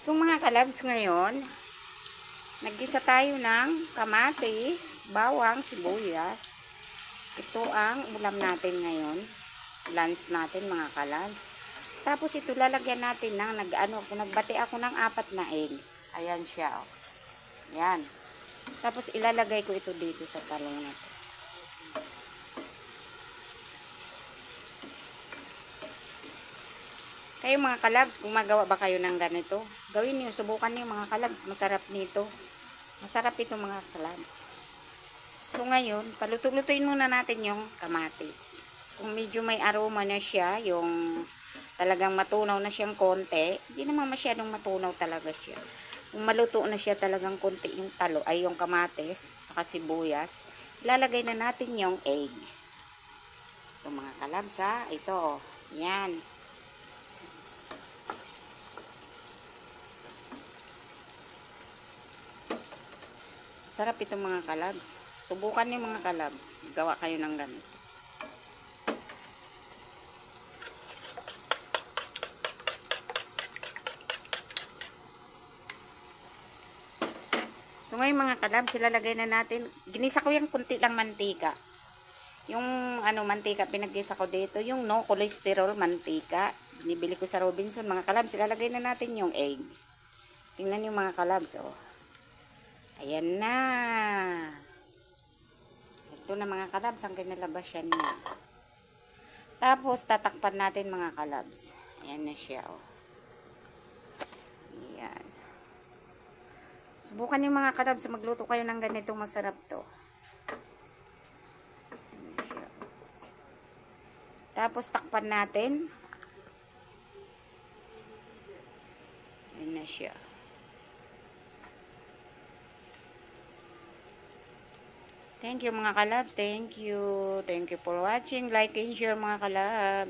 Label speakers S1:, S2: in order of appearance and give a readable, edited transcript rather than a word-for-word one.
S1: So mga kalabs, ngayon, naggisa tayo ng kamatis, bawang, sibuyas. Ito ang ulam natin ngayon. Lunch natin mga kalabs. Tapos ito lalagyan natin ng nagbati ako ng 4 na egg. Ayan siya. Oh. Ayan. Tapos ilalagay ko ito dito sa talong na to. Kayo mga kalabs, kung magawa ba kayo ng ganito, gawin niyo, subukan niyo mga kalabs, masarap nito. Masarap ito mga kalabs. So ngayon, paluto-lutuin muna natin yung kamatis. Kung medyo may aroma na siya, yung talagang matunaw na siyang konti, hindi naman masyadong matunaw talaga siya. Kung maluto na siya talagang konti yung ay yung kamatis, saka sibuyas, ilalagay na natin yung egg. Ito mga kalabs ha, ito, yan. Sarap itong mga kalabs. Subukan niyo mga kalabs. Gawa kayo ng ganito. So ngayon mga kalabs, ilalagay na natin. Ginisa ko yung kunti lang mantika. Yung mantika pinaggisa ko dito, yung no cholesterol mantika. Binibili ko sa Robinson mga kalabs. Ilalagay na natin yung egg. Tingnan niyo mga kalabs, oh. Ayan na. Ito na mga kalabs, ang kinalabasyan niya. Tapos, tatakpan natin mga kalabs. Ayan na siya, oh. Ayan. Subukan niyo mga kalabs, magluto kayo ng ganito, masarap to. Ayan na siya. Tapos, takpan natin. Ayan na siya. Thank you mga kalabs. Thank you. Thank you for watching. Like and share mga kalabs.